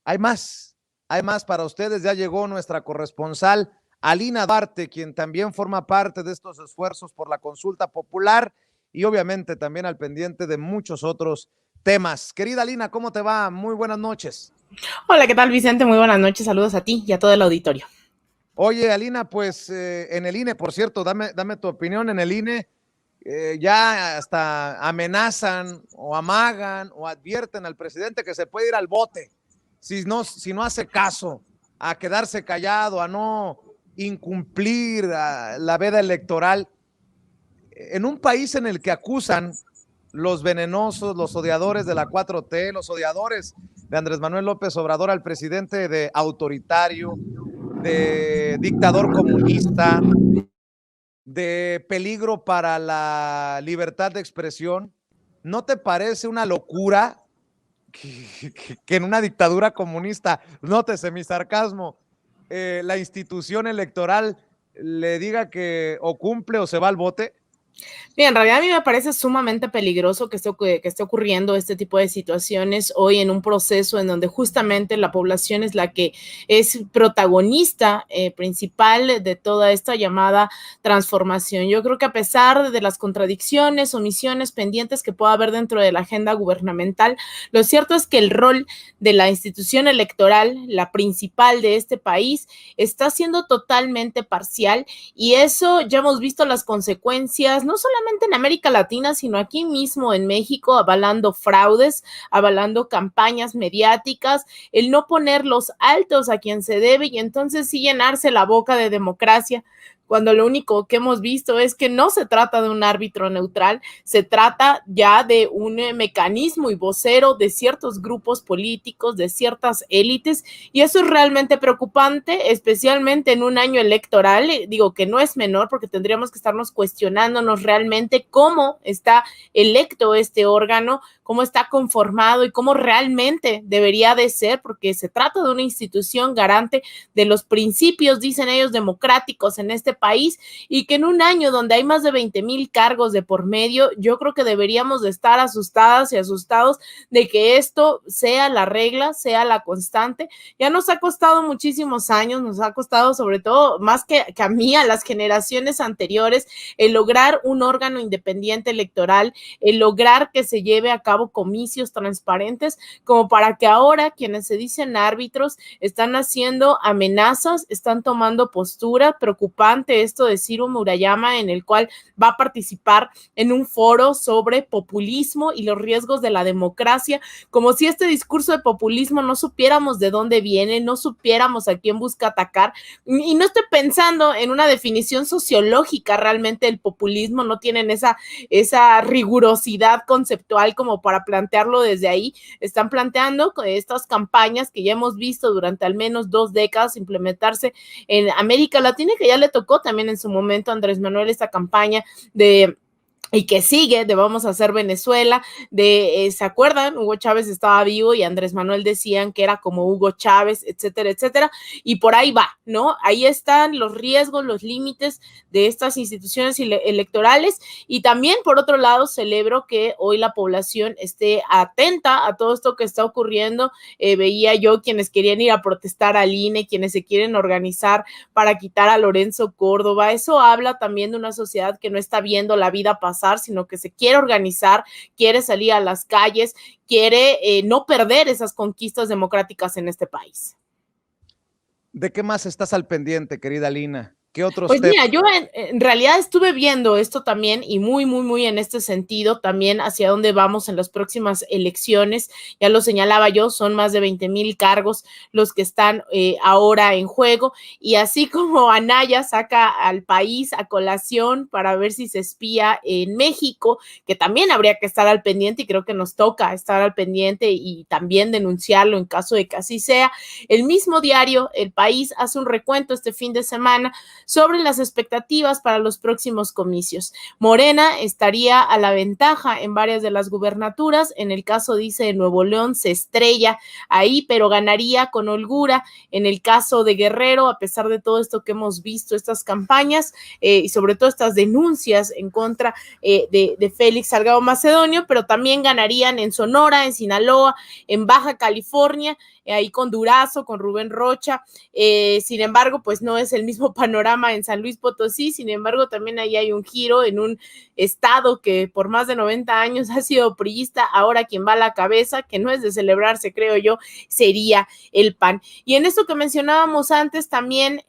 Hay más, hay más para ustedes. Ya llegó nuestra corresponsal, Alina Duarte, quien también forma parte de estos esfuerzos por la consulta popular y obviamente también al pendiente de muchos otros temas. Querida Alina, ¿cómo te va? Muy buenas noches. Hola, ¿qué tal, Vicente? Muy buenas noches, saludos a ti y a todo el auditorio. Oye, Alina, pues en el INE, por cierto, dame tu opinión. En el INE ya hasta amenazan o amagan o advierten al presidente que se puede ir al bote si no hace caso, a quedarse callado, a no incumplir la veda electoral. En un país en el que acusan los venenosos, los odiadores de la 4T, los odiadores de Andrés Manuel López Obrador al presidente de autoritario, de dictador comunista, de peligro para la libertad de expresión, ¿no te parece una locura que en una dictadura comunista, nótese mi sarcasmo, la institución electoral le diga que o cumple o se va al bote? Bien, en realidad a mí me parece sumamente peligroso que esté ocurriendo este tipo de situaciones hoy en un proceso en donde justamente la población es la que es protagonista principal de toda esta llamada transformación. Yo creo que a pesar de las contradicciones, omisiones, pendientes que pueda haber dentro de la agenda gubernamental, lo cierto es que el rol de la institución electoral, la principal de este país, está siendo totalmente parcial y eso ya hemos visto las consecuencias, no solamente en América Latina, sino aquí mismo en México, avalando fraudes, avalando campañas mediáticas, el no poner los altos a quien se debe y entonces sí llenarse la boca de democracia, cuando lo único que hemos visto es que no se trata de un árbitro neutral, se trata ya de un mecanismo y vocero de ciertos grupos políticos, de ciertas élites, y eso es realmente preocupante, especialmente en un año electoral. Digo que no es menor porque tendríamos que estarnos cuestionándonos realmente cómo está electo este órgano, cómo está conformado y cómo realmente debería de ser, porque se trata de una institución garante de los principios, dicen ellos, democráticos en este país, y que en un año donde hay más de 20,000 cargos de por medio, yo creo que deberíamos de estar asustadas y asustados de que esto sea la regla, sea la constante. Ya nos ha costado muchísimos años, nos ha costado sobre todo, más que a mí, a las generaciones anteriores, el lograr un órgano independiente electoral, el lograr que se lleve a cabo comicios transparentes, como para que ahora quienes se dicen árbitros están haciendo amenazas, están tomando postura. Preocupante esto de Ciro Murayama, en el cual va a participar en un foro sobre populismo y los riesgos de la democracia, como si este discurso de populismo no supiéramos de dónde viene, no supiéramos a quién busca atacar. Y no estoy pensando en una definición sociológica realmente del populismo, no tienen esa rigurosidad conceptual como para plantearlo desde ahí. Están planteando estas campañas que ya hemos visto durante al menos 2 décadas implementarse en América Latina, que ya le tocó también en su momento a Andrés Manuel esta campaña de y que sigue de vamos a hacer Venezuela, ¿se acuerdan? Hugo Chávez estaba vivo y Andrés Manuel decían que era como Hugo Chávez, etcétera, etcétera, y por ahí va, ¿no? Ahí están los riesgos, los límites de estas instituciones electorales, y también, por otro lado, celebro que hoy la población esté atenta a todo esto que está ocurriendo. Veía yo quienes querían ir a protestar al INE, quienes se quieren organizar para quitar a Lorenzo Córdoba. Eso habla también de una sociedad que no está viendo la vida pasar, sino que se quiere organizar, quiere salir a las calles, quiere no perder esas conquistas democráticas en este país. ¿De qué más estás al pendiente, querida Lina? ¿Qué otros Pues temas? mira, yo en realidad estuve viendo esto también y muy, muy, muy en este sentido, también hacia dónde vamos en las próximas elecciones. Ya lo señalaba yo, son más de 20,000 cargos los que están ahora en juego, y así como Anaya saca al país a colación para ver si se espía en México, que también habría que estar al pendiente y creo que nos toca estar al pendiente y también denunciarlo en caso de que así sea. El mismo diario El País hace un recuento este fin de semana sobre las expectativas para los próximos comicios. Morena estaría a la ventaja en varias de las gubernaturas. En el caso, dice, de Nuevo León, se estrella ahí, pero ganaría con holgura. En el caso de Guerrero, a pesar de todo esto que hemos visto, estas campañas y sobre todo estas denuncias en contra de Félix Salgado Macedonio, pero también ganarían en Sonora, en Sinaloa, en Baja California, ahí con Durazo, con Rubén Rocha. Sin embargo, pues no es el mismo panorama en San Luis Potosí. Sin embargo, también ahí hay un giro en un estado que por más de 90 años ha sido priista. Ahora quien va a la cabeza, que no es de celebrarse, creo yo, sería el PAN. Y en esto que mencionábamos antes, también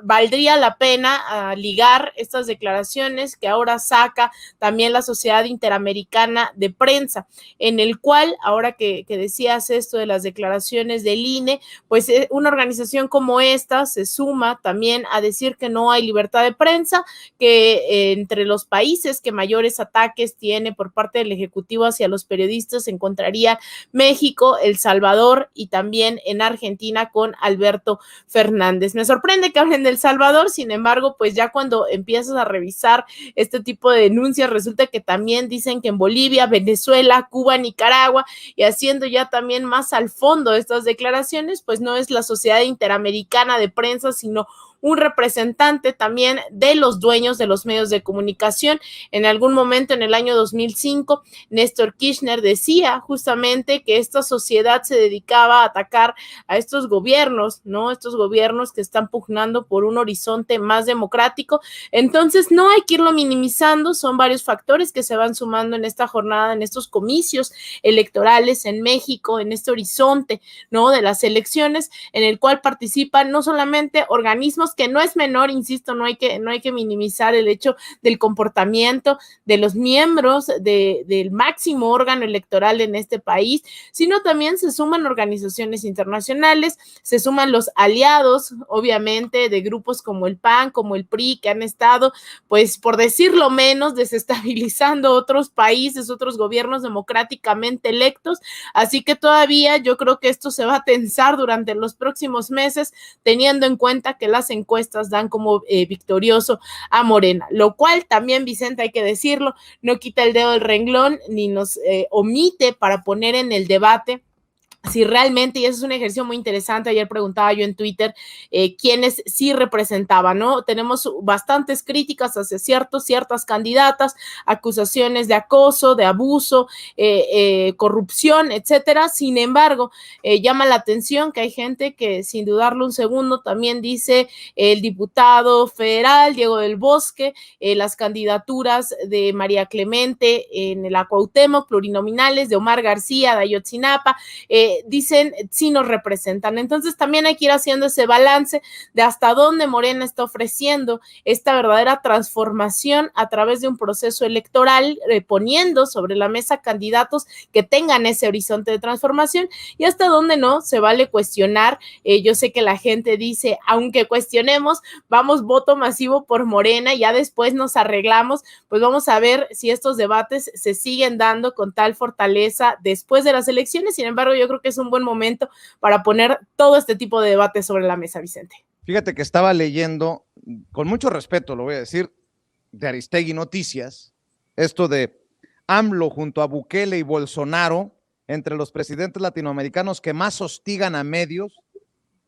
valdría la pena ligar estas declaraciones que ahora saca también la Sociedad Interamericana de Prensa, en el cual, ahora que decías esto de las declaraciones del INE, pues una organización como esta se suma también a decir que no hay libertad de prensa, que entre los países que mayores ataques tiene por parte del Ejecutivo hacia los periodistas se encontrarían México, El Salvador y también en Argentina con Alberto Fernández. Me sorprende que hablen de El Salvador, sin embargo, pues ya cuando empiezas a revisar este tipo de denuncias, resulta que también dicen que en Bolivia, Venezuela, Cuba, Nicaragua, y haciendo ya también más al fondo estas declaraciones, pues no es la Sociedad Interamericana de Prensa, sino un representante también de los dueños de los medios de comunicación. En algún momento en el año 2005, Néstor Kirchner decía justamente que esta sociedad se dedicaba a atacar a estos gobiernos, ¿no? Estos gobiernos que están pugnando por un horizonte más democrático. Entonces, no hay que irlo minimizando, son varios factores que se van sumando en esta jornada, en estos comicios electorales en México, en este horizonte, ¿no? De las elecciones, en el cual participan no solamente organismos que no es menor, insisto, no hay que minimizar el hecho del comportamiento de los miembros del máximo órgano electoral en este país, sino también se suman organizaciones internacionales, se suman los aliados, obviamente, de grupos como el PAN, como el PRI, que han estado, pues, por decirlo menos, desestabilizando otros países, otros gobiernos democráticamente electos. Así que todavía yo creo que esto se va a tensar durante los próximos meses, teniendo en cuenta que las encuestas dan como victorioso a Morena, lo cual también, Vicente, hay que decirlo, no quita el dedo del renglón ni nos omite para poner en el debate si realmente, y eso es un ejercicio muy interesante, ayer preguntaba yo en Twitter quiénes sí representaban, ¿no? Tenemos bastantes críticas hacia ciertas candidatas, acusaciones de acoso, de abuso, corrupción, etcétera. Sin embargo, llama la atención que hay gente que, sin dudarlo un segundo, también dice el diputado federal Diego del Bosque, las candidaturas de María Clemente en la Cuauhtémoc, plurinominales, de Omar García, de Ayotzinapa, dicen sí nos representan. Entonces también hay que ir haciendo ese balance de hasta dónde Morena está ofreciendo esta verdadera transformación a través de un proceso electoral, poniendo sobre la mesa candidatos que tengan ese horizonte de transformación, y hasta dónde no se vale cuestionar. Yo sé que la gente dice, aunque cuestionemos, vamos voto masivo por Morena, ya después nos arreglamos. Pues vamos a ver si estos debates se siguen dando con tal fortaleza después de las elecciones. Sin embargo, yo creo que es un buen momento para poner todo este tipo de debates sobre la mesa, Vicente. Fíjate que estaba leyendo, con mucho respeto lo voy a decir, de Aristegui Noticias, esto de AMLO junto a Bukele y Bolsonaro, entre los presidentes latinoamericanos que más hostigan a medios,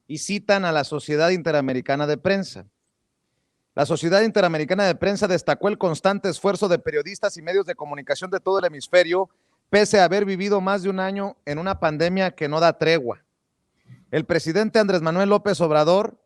y citan a la Sociedad Interamericana de Prensa. La Sociedad Interamericana de Prensa destacó el constante esfuerzo de periodistas y medios de comunicación de todo el hemisferio, pese a haber vivido más de un año en una pandemia que no da tregua. El presidente Andrés Manuel López Obrador,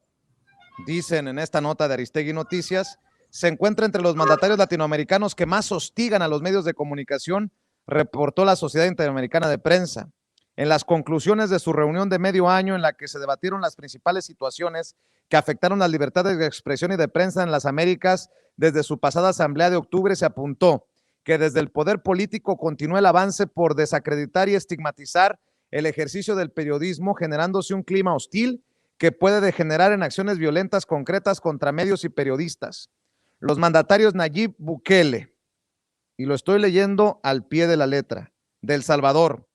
dicen en esta nota de Aristegui Noticias, se encuentra entre los mandatarios latinoamericanos que más hostigan a los medios de comunicación, reportó la Sociedad Interamericana de Prensa. En las conclusiones de su reunión de medio año, en la que se debatieron las principales situaciones que afectaron las libertades de expresión y de prensa en las Américas desde su pasada asamblea de octubre, se apuntó que desde el poder político continúa el avance por desacreditar y estigmatizar el ejercicio del periodismo, generándose un clima hostil que puede degenerar en acciones violentas concretas contra medios y periodistas. Los mandatarios Nayib Bukele, y lo estoy leyendo al pie de la letra, de El Salvador,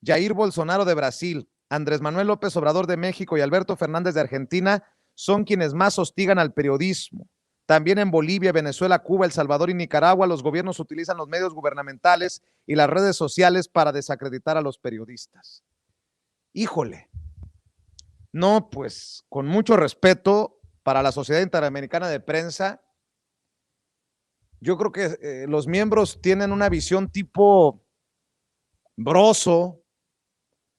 Jair Bolsonaro de Brasil, Andrés Manuel López Obrador de México y Alberto Fernández de Argentina son quienes más hostigan al periodismo. También en Bolivia, Venezuela, Cuba, El Salvador y Nicaragua, los gobiernos utilizan los medios gubernamentales y las redes sociales para desacreditar a los periodistas. Híjole, no, pues con mucho respeto para la Sociedad Interamericana de Prensa, yo creo que los miembros tienen una visión tipo Broso,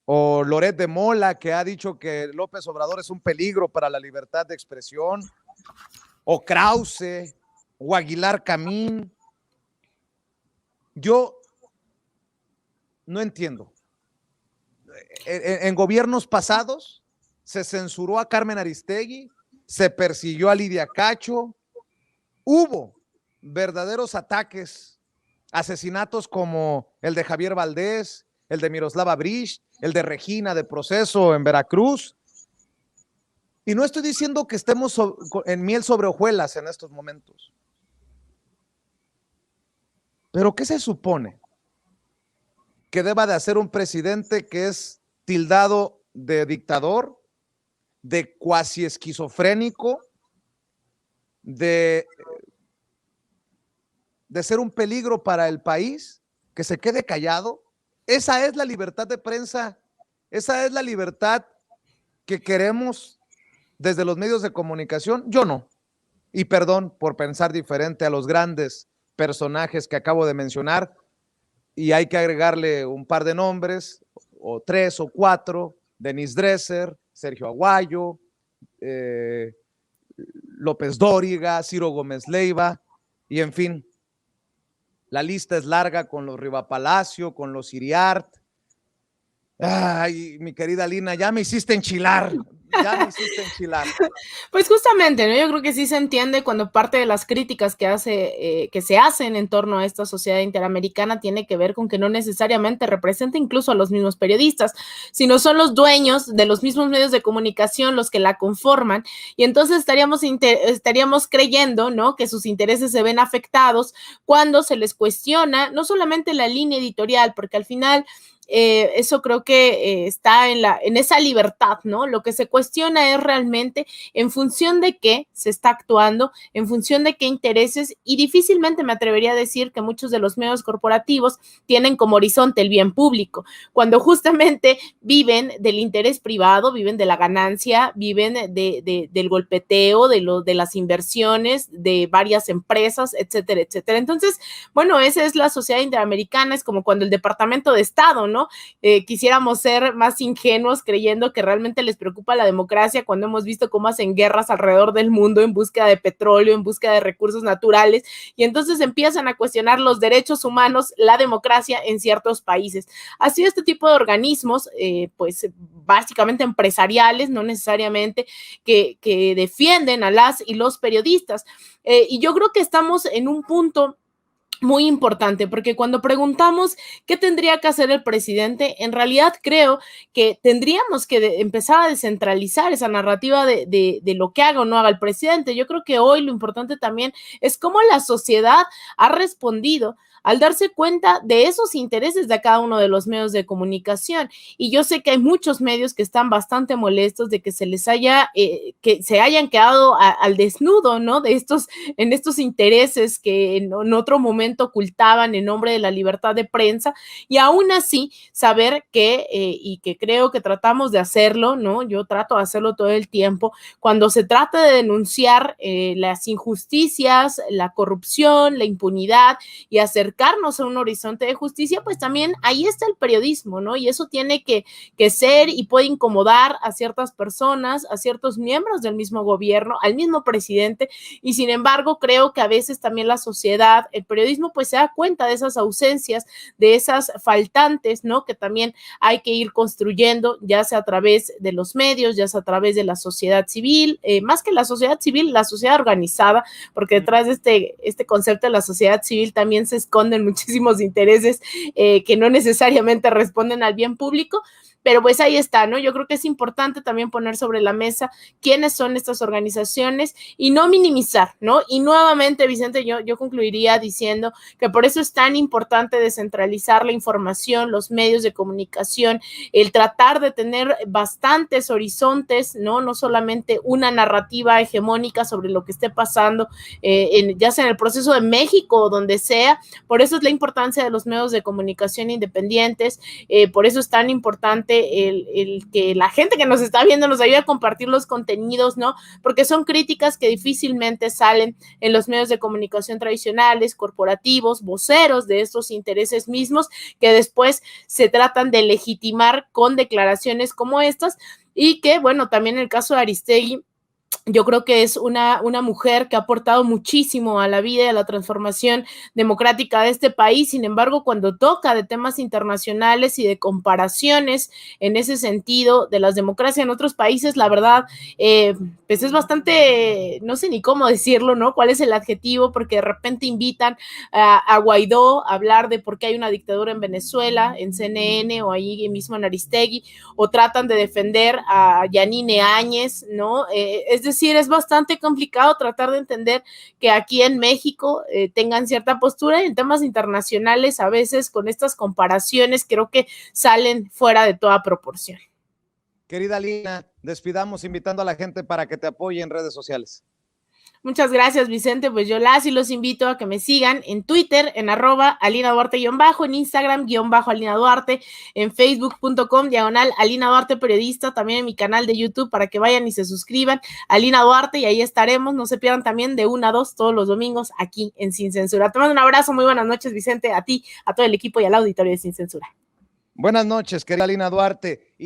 o Loret de Mola, que ha dicho que López Obrador es un peligro para la libertad de expresión, o Krause, o Aguilar Camín. Yo no entiendo. En gobiernos pasados se censuró a Carmen Aristegui, se persiguió a Lidia Cacho, hubo verdaderos ataques, asesinatos como el de Javier Valdés, el de Miroslava Bridge, el de Regina de Proceso en Veracruz. Y no estoy diciendo que estemos en miel sobre hojuelas en estos momentos. Pero ¿qué se supone que deba de hacer un presidente que es tildado de dictador, de cuasi esquizofrénico, de ser un peligro para el país, que se quede callado? Esa es la libertad de prensa, esa es la libertad que queremos desde los medios de comunicación. Yo no, y perdón por pensar diferente a los grandes personajes que acabo de mencionar, y hay que agregarle un par de nombres, o 3 o 4, Denise Dresser, Sergio Aguayo, López Dóriga, Ciro Gómez Leiva, y en fin, la lista es larga, con los Riva Palacio, con los Iriart. Ay, mi querida Lina, ya me hiciste enchilar. Pues justamente, ¿no? Yo creo que sí se entiende cuando parte de las críticas que se hacen en torno a esta sociedad interamericana tiene que ver con que no necesariamente representa incluso a los mismos periodistas, sino son los dueños de los mismos medios de comunicación los que la conforman, y entonces estaríamos creyendo, ¿no?, que sus intereses se ven afectados cuando se les cuestiona no solamente la línea editorial, porque al final eso creo que está en esa libertad, ¿no? Lo que se cuestiona es realmente en función de qué se está actuando, en función de qué intereses, y difícilmente me atrevería a decir que muchos de los medios corporativos tienen como horizonte el bien público, cuando justamente viven del interés privado, viven de la ganancia, viven del golpeteo, de las inversiones de varias empresas, etcétera, etcétera. Entonces, bueno, esa es la sociedad interamericana, es como cuando el Departamento de Estado, ¿no? Quisiéramos ser más ingenuos creyendo que realmente les preocupa la democracia cuando hemos visto cómo hacen guerras alrededor del mundo en búsqueda de petróleo, en búsqueda de recursos naturales, y entonces empiezan a cuestionar los derechos humanos, la democracia en ciertos países. Así este tipo de organismos, pues básicamente empresariales, no necesariamente que defienden a las y los periodistas. Y yo creo que estamos en un punto muy importante, porque cuando preguntamos qué tendría que hacer el presidente, en realidad creo que tendríamos que empezar a descentralizar esa narrativa de lo que haga o no haga el presidente. Yo creo que hoy lo importante también es cómo la sociedad ha respondido al darse cuenta de esos intereses de cada uno de los medios de comunicación. Y yo sé que hay muchos medios que están bastante molestos de que se les que se hayan quedado al desnudo, ¿no? En estos intereses que en otro momento ocultaban en nombre de la libertad de prensa, y aún así saber que, y que creo que tratamos de hacerlo, ¿no? Yo trato de hacerlo todo el tiempo, cuando se trata de denunciar las injusticias, la corrupción, la impunidad, y acercarnos a un horizonte de justicia, pues también ahí está el periodismo, ¿no? Y eso tiene que ser, y puede incomodar a ciertas personas, a ciertos miembros del mismo gobierno, al mismo presidente, y sin embargo creo que a veces también la sociedad, el periodismo, pues se da cuenta de esas ausencias, de esas faltantes, ¿no? Que también hay que ir construyendo, ya sea a través de los medios, ya sea a través de la sociedad civil, más que la sociedad civil, la sociedad organizada, porque detrás de este concepto de la sociedad civil también se esconden muchísimos intereses que no necesariamente responden al bien público, pero pues ahí está, ¿no? Yo creo que es importante también poner sobre la mesa quiénes son estas organizaciones y no minimizar, ¿no? Y nuevamente, Vicente, yo concluiría diciendo que por eso es tan importante descentralizar la información, los medios de comunicación, el tratar de tener bastantes horizontes, ¿no? No solamente una narrativa hegemónica sobre lo que esté pasando, ya sea en el proceso de México o donde sea. Por eso es la importancia de los medios de comunicación independientes, por eso es tan importante importante el que la gente que nos está viendo nos ayude a compartir los contenidos, ¿no? Porque son críticas que difícilmente salen en los medios de comunicación tradicionales, corporativos, voceros de estos intereses mismos, que después se tratan de legitimar con declaraciones como estas, y que, bueno, también en el caso de Aristegui, yo creo que es una mujer que ha aportado muchísimo a la vida y a la transformación democrática de este país. Sin embargo, cuando toca de temas internacionales y de comparaciones en ese sentido de las democracias en otros países, la verdad, pues es bastante, no sé ni cómo decirlo, ¿no? ¿Cuál es el adjetivo? Porque de repente invitan a Guaidó a hablar de por qué hay una dictadura en Venezuela, en CNN o ahí mismo en Aristegui, o tratan de defender a Yanine Áñez, ¿no? Es decir, es bastante complicado tratar de entender que aquí en México tengan cierta postura, y en temas internacionales a veces con estas comparaciones creo que salen fuera de toda proporción. Querida Lina, despidamos invitando a la gente para que te apoye en redes sociales. Muchas gracias, Vicente. Pues yo las y los invito a que me sigan en Twitter, en @AlinaDuarte_, en Instagram, _AlinaDuarte, en Facebook.com/Alina Duarte Periodista, también en mi canal de YouTube para que vayan y se suscriban, Alina Duarte, y ahí estaremos. No se pierdan también de 1 a 2 todos los domingos aquí en Sin Censura. Te mando un abrazo, muy buenas noches, Vicente, a ti, a todo el equipo y al auditorio de Sin Censura. Buenas noches, querida Lina Duarte.